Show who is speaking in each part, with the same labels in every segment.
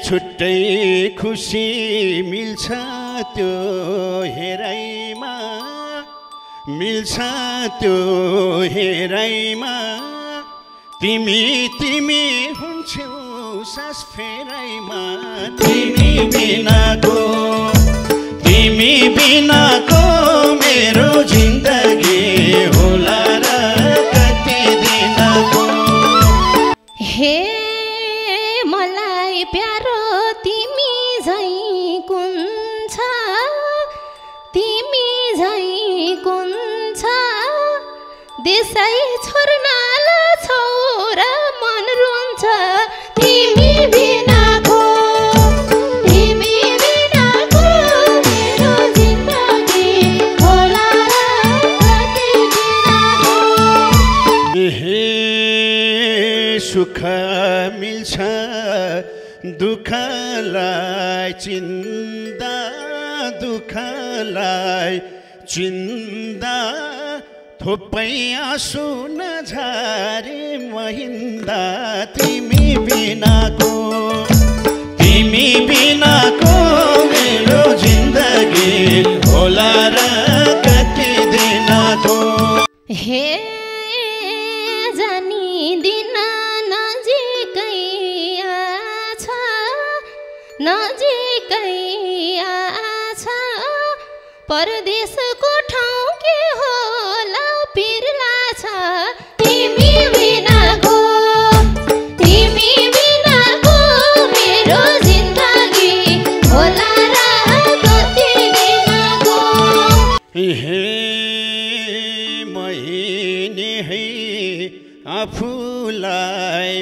Speaker 1: छुट्टै खुसी मिल्छ त्यो हेराइमा मिल्छ त्यो हेराइमा तिमी तिमी हुन्छौ सास फेराइमा तिमी बिनाको मेरो जिन्दगी होला र कति दिनको
Speaker 2: हे मलाई प्यारो तिमी झै कुन छ तिमी झै कुन छ देशै छोड्न लाछौ र मन रुन्छ तिमी बिनाको मेरो जिन्दगी होला र कति दिनको
Speaker 1: हे सुख मिल्छ दुःखलाई चिन्दा दुःखलाई चिन्दा थोपै आँसु नझारे महिन्दा तिमी बिनाको मेरो जिन्दगी होला र कति दिनको
Speaker 2: हे जानिदिन नजिकै आछ परदेशको ठाउँ के होला पिर्ला छ तिमी बिनाको मेरो जिन्दगी होला र कति दिनको
Speaker 1: हे महिनी है आफूलाई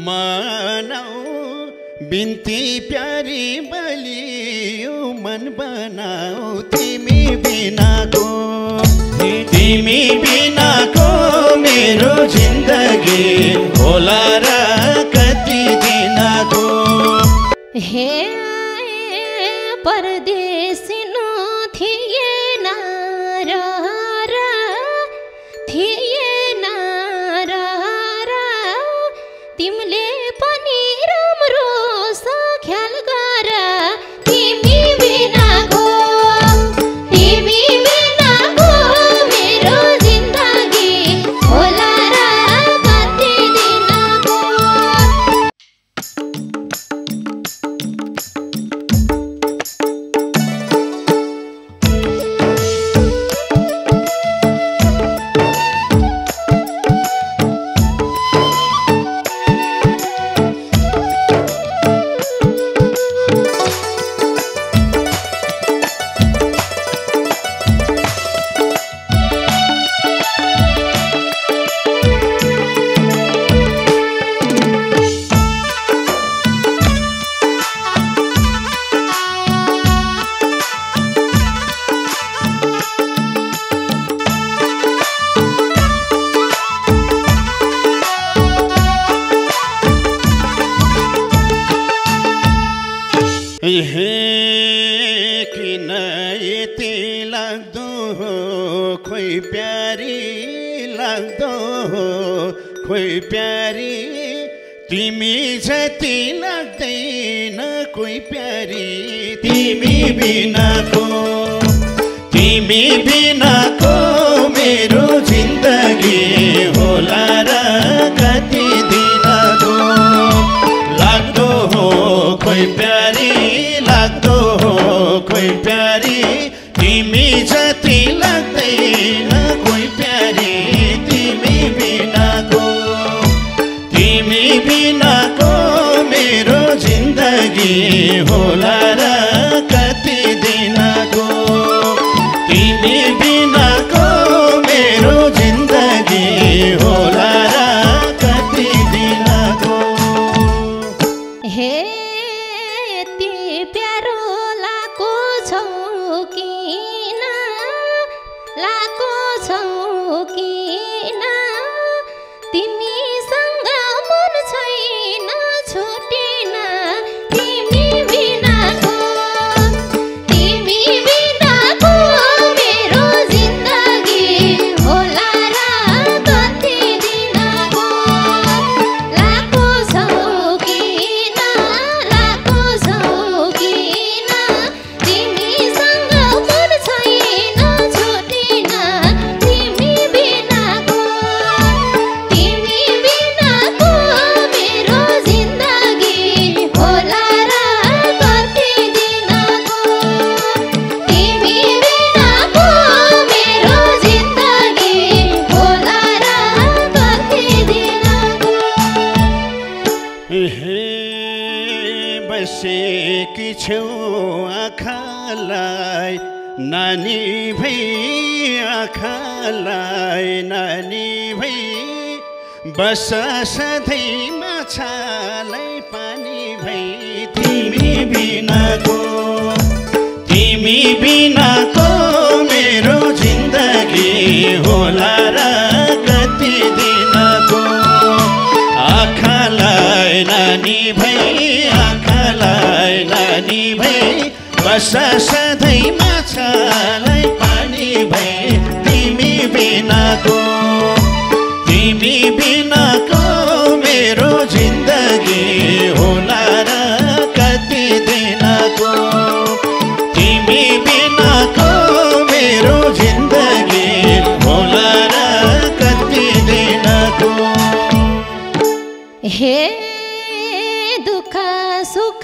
Speaker 1: मनाऊ बिन्ती प्यारी बलियो मन बनाऊ तिमी बिनाको मेरो जिन्दगी होला र कति दिनको
Speaker 2: हे परदेशिनु थिएन तिमीले पनि राम्रो ख्याल गर तिमी बिनाको मेरो जिन्दगी होला र कति दिनको
Speaker 1: हे किन यति लाग्दो हो खोइ प्यारी लाग्दो हो खोइ प्यारी तिमी जति लाग्दैन कोही प्यारी तिमी बिनाको मेरो जिन्दगी होला र कति दिनको लाग्दो हो खोइ प्यारी लाग्दो हो खोइ प्यारी तिमी जति लाग्दैन कोही प्यारी तिमी बिनाको मेरो जिन्दगी होला र कति दिनको तिमी बिनाको मेरो जिन्दगी होला र कति दिनको
Speaker 2: हे यति प्यारो लाको छौ किन तिमीसँग मन छैन छुटिन तिमी बिनाको मेरो जिन्दगी होला र कति दिनको
Speaker 1: बसेकी छेउ आँखालाई नानी भई आँखालाई नानी भई बस सधैँ माछालाई पानी भई तिमी बिनाको मेरो जिन्दगी होला र कति दिनको आँखालाई नानी भई बस सधैँ माछालाई पानी भई तिमी बिनाको मेरो जिन्दगी होला र कति दिनको तिमी बिनाको मेरो जिन्दगी होला र कति दिनको
Speaker 2: हे दुःख सुख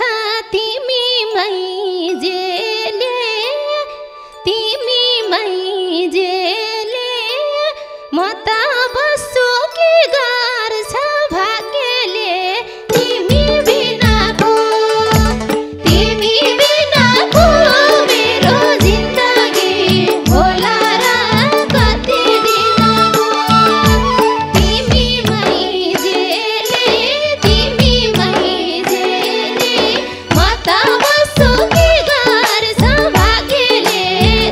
Speaker 2: तिमीमै जेले म त बस्छु के गर्छ भाग्यले तिमी बिनाको मेरो जिन्दगी होला र कति दिनको तिमीमै जेले म त बस्छु के गर्छ भाग्यले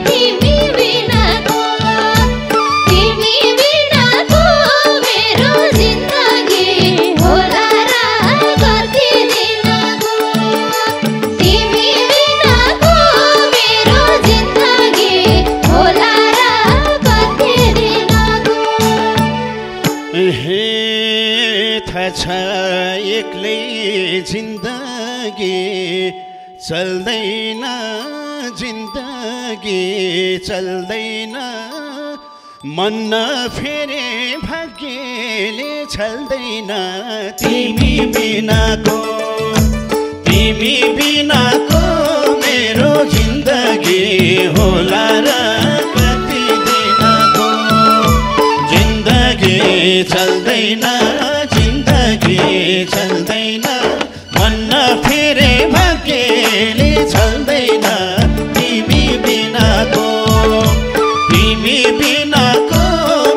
Speaker 2: तिमी बिनाको मेरो जिन्दगी होला र कति दिनको तिमी बिनाको मेरो जिन्दगी होला र कति दिनको
Speaker 1: हे थाहा छ एक्लै जिन्दगी चल्दैन मन नफेरे भाग्यले छल्दैन तिमी बिनाको मेरो जिन्दगी होला र कति दिनको जिन्दगी चल्दैन मन नफेरे भाग्यले छल्दैन तिमी बिनाको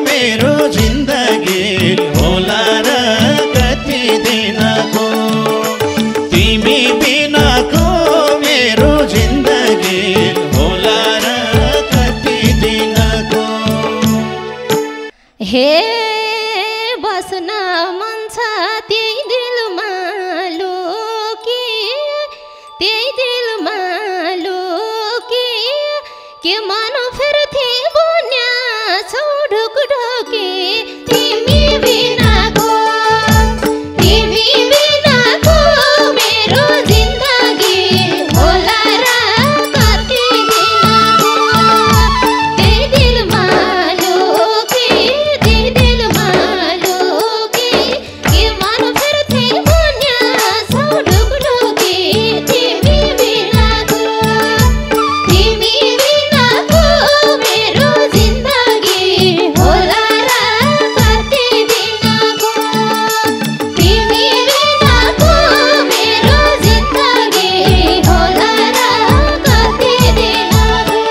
Speaker 1: मेरो जिन्दगी होला र कति दिनको तिमी बिनाको मेरो जिन्दगी होला र कति दिनको
Speaker 2: हे बस्न मन छ त्यही दिलमा लुकी के मन फिर्थे बुन्या छौ ढुकढुकी तिमी बिनाको मेरो जिन्दगी होला र कति दिनको त्यही दिलमा लुकी के मन फिर्थे बुन्या छौ ढुकढुकी तिमी बिनाको मेरो जिन्दगी होला र कति दिनको तिमी बिनाको मेरो जिन्दगी होला र कति दिनको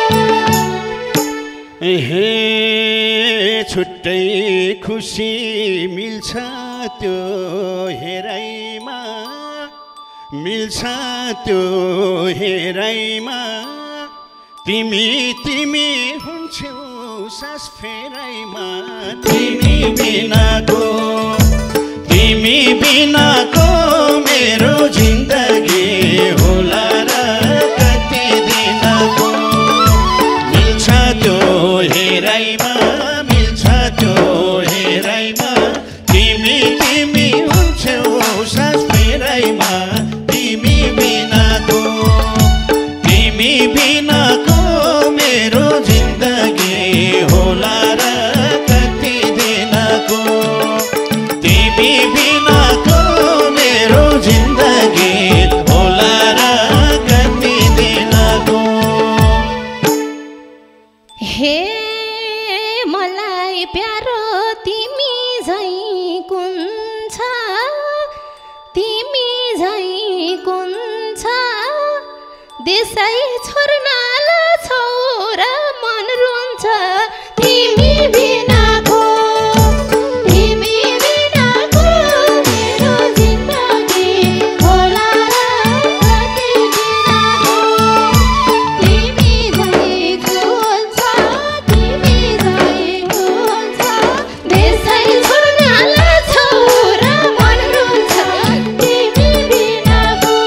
Speaker 1: हे छुट्टै खुसी मिल्छ त्यो हेराइमा तिमी हुन्छौ सास फेराइमा तिमी बिनाको मेरो जिन्दगी होला र कति दिनको मिल्छ त्यो हेराइमा तिमी हुन्छौ सास फेराइमा तिमी बिनाको मेरो जिन्दगी होला र कति दिनको तिमी बिनाको
Speaker 2: त्यसै छोड्न लाछौ र मन रुन्छ तिमी बिनाको मेरो जिन्दगी होला र कति दिनको तिमी झै हुन्छ तिमी झै हुन्छ त्यसै छोड्न लाछौ र मन रुन्छ तिमी बिनाको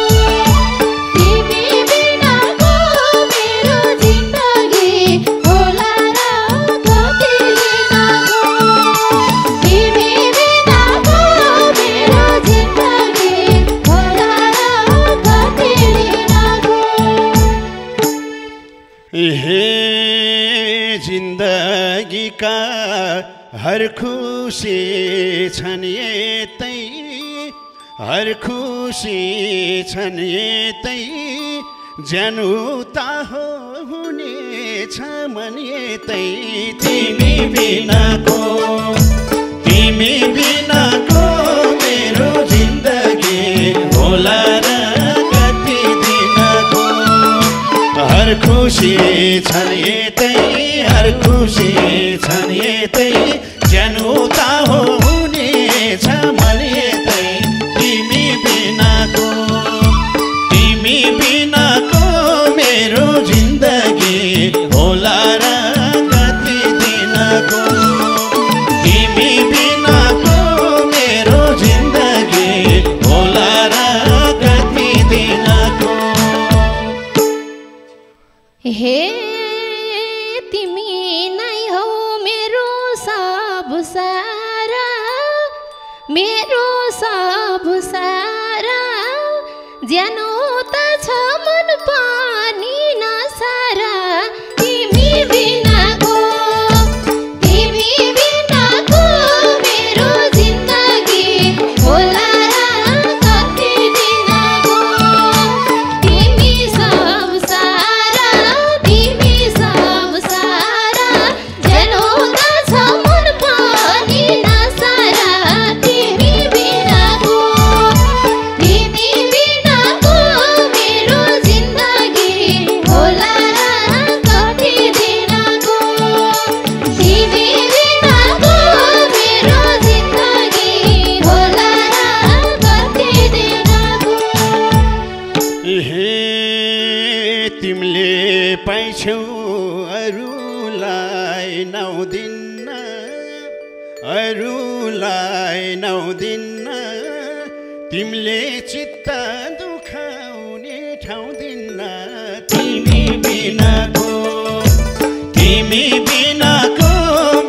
Speaker 2: मेरो जिन्दगी होला र कति दिनको तिमी बिनाको मेरो जिन्दगी होला र कति दिनको
Speaker 1: हे जिन्दगीका हर खुसी छन् यतै हर खुसी छन् यतै जानु त हो हुनेछ मन यतै तिमी बिनाको मेरो जिन्दगी होला र कति दिनको हर खुसी छन् यतै हर खुसी छन् यतै जानु त हो हुनेछ मन यतै तिमी बिनाको मेरो जिन्दगी होला र कति दिनको तिमी बिनाको मेरो जिन्दगी होला र कति दिनको
Speaker 2: हे तिमी नै हौ मेरो सब सारा मेरो सब सारा ज्यानो त छ मन पनि नसारा तिमी बिनाको मेरो जिन्दगी होला र कति दिनको तिमी सब सारा ज्यानो त छ मन पनि नसारा तिमी बिनाको मेरो जिन्दगी होला र कति दिनको तिमी बिनाको मेरो जिन्दगी होला र कति दिनको
Speaker 1: हे तिमीले पाइछौ अरूलाई नौदिन्न तिमीले चित्त दुखाउने ठाउँ दिन्न तिमी बिनाको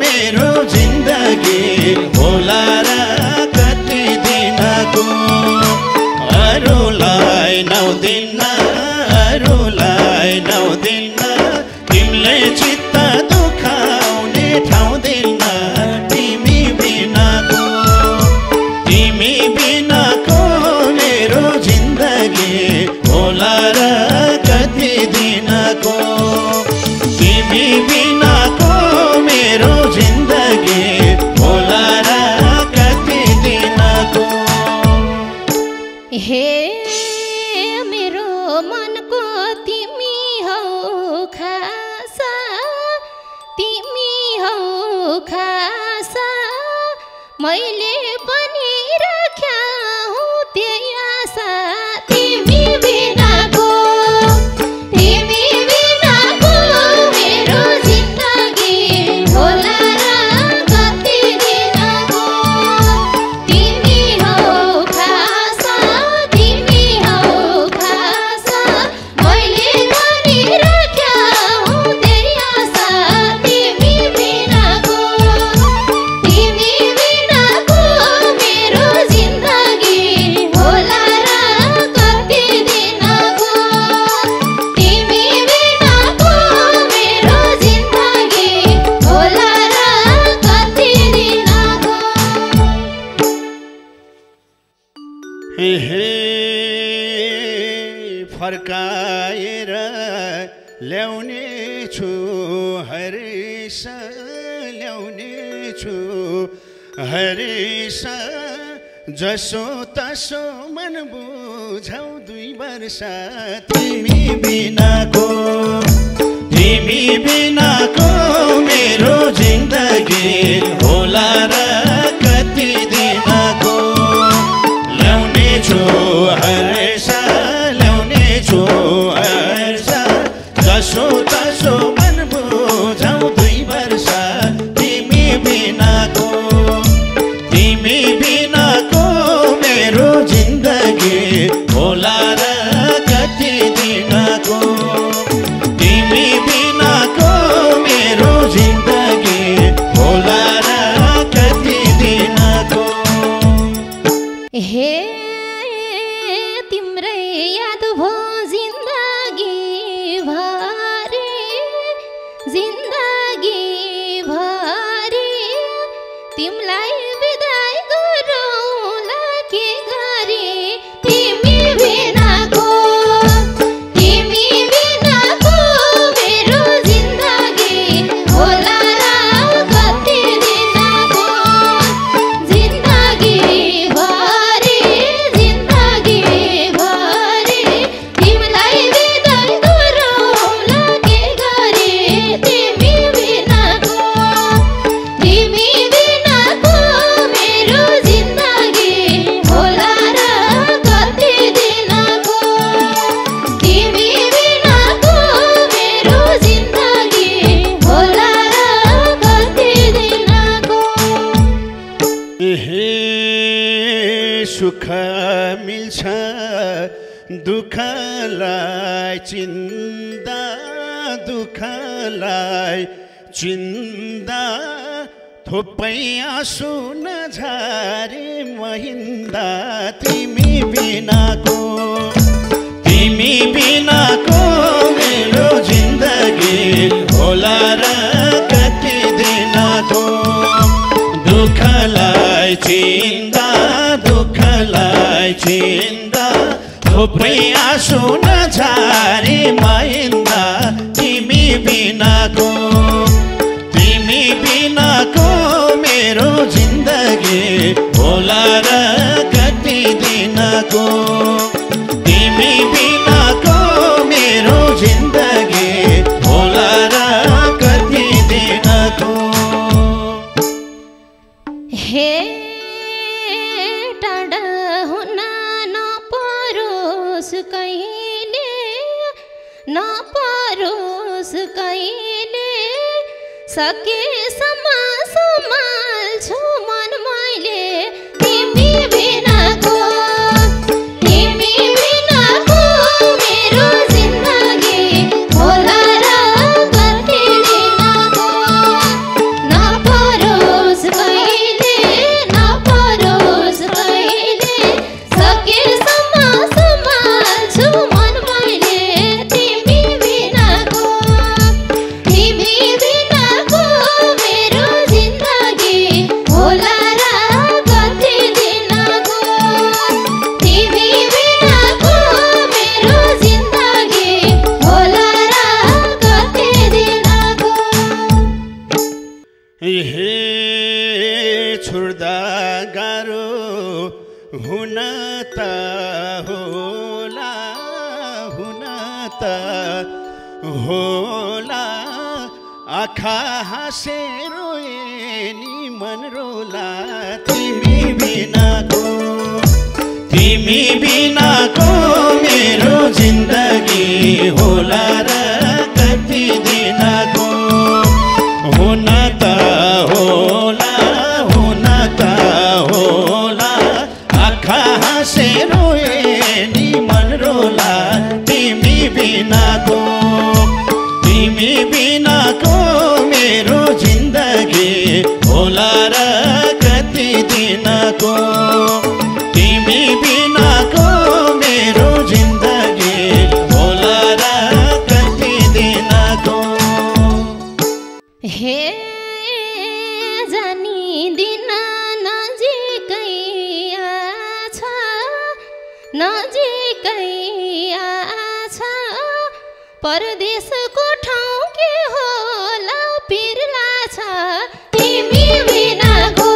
Speaker 1: मेरो जिन्दगी होला र कति दिनको अरूलाई नौदिन्न तिमीले चित्त दुखाउने ठाउँ दिन्न तिमी बिनाको मेरो जिन्दगी होला र कति दिनको तिमी बिनाको मेरो जिन्दगी होला र कति दिनको
Speaker 2: हे मेरो मनको तिमी हौ खासा मैले पनि राख्या हुँ त्यही आशा तिमी बिनाको मेरो जिन्दगी होला र कति दिनको तिमी हौ खासा मैले पनि राख्या हुँ त्यही आशा तिमी बिनाको मेरो जिन्दगी होला र कति दिनको तिमी बिनाको मेरो जिन्दगी होला र कति दिनको
Speaker 1: हे फर्काएर ल्याउने छु हरेस जसो तसो मन बुझाउ 2 वर्ष तिमी बिनाको मेरो जिन्दगी होला र कति दिनको ल्याउने छु हर्ष जसो तसो मन बुझाउ 2 वर्ष तिमी बिनाको मेरो जिन्दगी होला र कति दिनको तिमी बिनाको मेरो जिन्दगी होला र कति दिनको
Speaker 2: हे तिम्रै याद भो जिन्दगी भरि तिमलाई बिदाई गरौँला के गरी तिमी बिनाको मेरो जिन्दगी होला र कति दिनको जिन्दगी भरि तिमलाई बिदाई गरौँला के गरी तिमी बिनाको मेरो जिन्दगी होला र कति दिनको तिमी बिनाको मेरो जिन्दगी होला र कति दिनको
Speaker 1: हे सुख मिल्छ दुःखलाई चिन्दा थोपै आँसु नझारे महिन्दा तिमी बिनाको मेरो जिन्दगी होला र कति दिनको दुःखलाई चिन्दा थोपै आँसु नझारे महिन्दा तिमी बिनाको मेरो जिन्दगी होला र कति दिनको तिमी बिनाको मेरो जिन्दगी होला र कति दिनको
Speaker 2: हे टाढा हुन नपरोस् कहिले सकेसम्म सम्हाल्छु मन मैले तिमी बिनाको मेरो जिन्दगी होला र कति दिनको नपरोस् कहिले सकेसम्म सम्हाल्छु मन मैले तिमी बिनाको मेरो जिन्दगी होला र कति दिनको तिमी बिनाको मेरो जिन्दगी होला र कति दिनको
Speaker 1: हे छोड्दा गाह्रो हुन त होला आँखा हाँसे रोए नि मन रोला तिमी बिनाको मेरो जिन्दगी होला र कति दिनको हुन त होला आँखा हाँसे रोए नि मन रोला तिमी बिनाको मेरो जिन्दगी होला र कति दिनको तिमी बिनाको मेरो जिन्दगी होला र कति दिनको
Speaker 2: हे जानिदिन नजिकै आछ परदेशको ठाउँ के होला पिर्ला छ तिमी बिनाको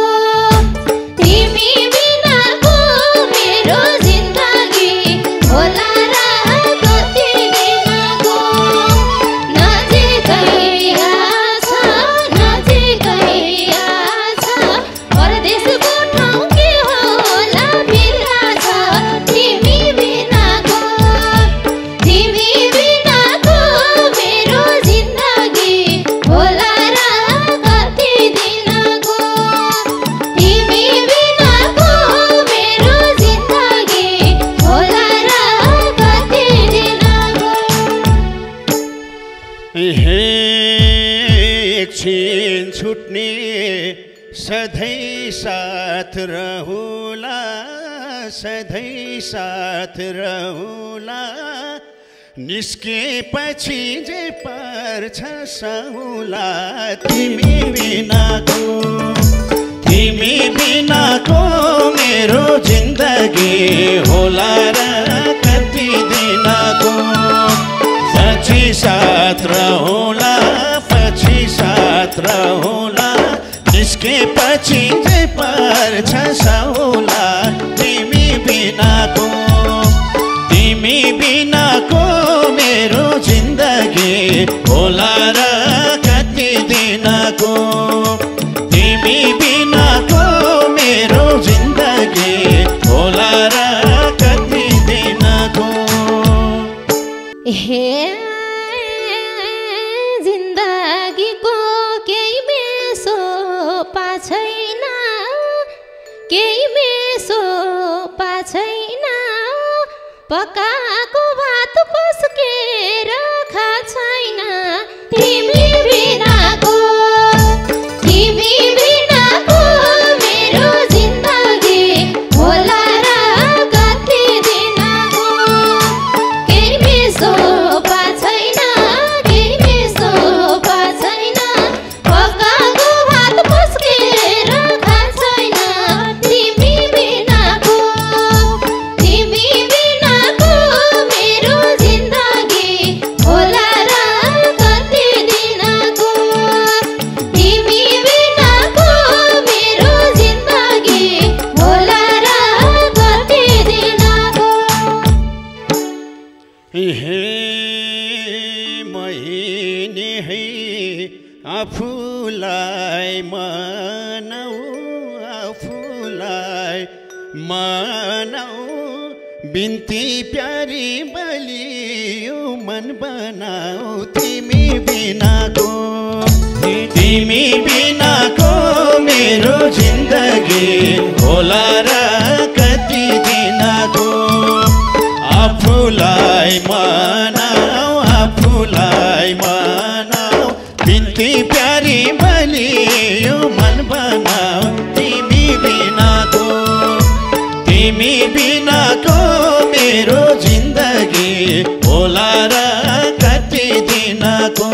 Speaker 1: सधैँ साथ रहुला सधैँ साथ रहुला निस्केपछि जे पर्छ सहुला तिमी बिनाको मेरो जिन्दगी होला र कति दिनको पछि साथ रहुला पछि साथ रहुला निस्केपछि जे पर्छ सहुला तिमी बिनाको मेरो जिन्दगी होला र कति दिनको तिमी बिनाको मेरो जिन्दगी होला र कति दिनको
Speaker 2: हे जिन्दगीको केही मेसो पाछैन केही मेसो पाछैन पकाएको भात पस्केर खाछैन तिमी बिनाको मेरो जिन्दगी होला र कति दिनको केही मेसो पाछैन केही मेसो पाछैन पकाएको भात पस्केर खाछैन तिमी बिनाको मेरो जिन्दगी होला र कति दिनको तिमी बिनाको मेरो जिन्दगी होला र कति दिनको
Speaker 1: हे महिनी है आफूलाई मनाऊ बिन्ती प्यारी बलियो मन बनाऊ तिमी बिनाको मेरो जिन्दगी होला र कति दिनको आफूलाई मनाऊ बिन्ती प्यारी बलियो मन बनाऊ तिमी बिनाको मेरो जिन्दगी होला र कति दिनको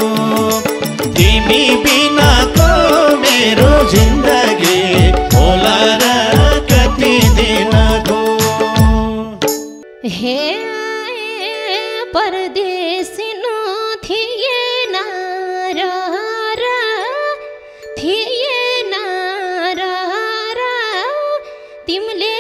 Speaker 1: तिमी बिनाको मेरो जिन्दगी होला र कति दिनको
Speaker 2: हे परदेशिनु थिएन र तिमीले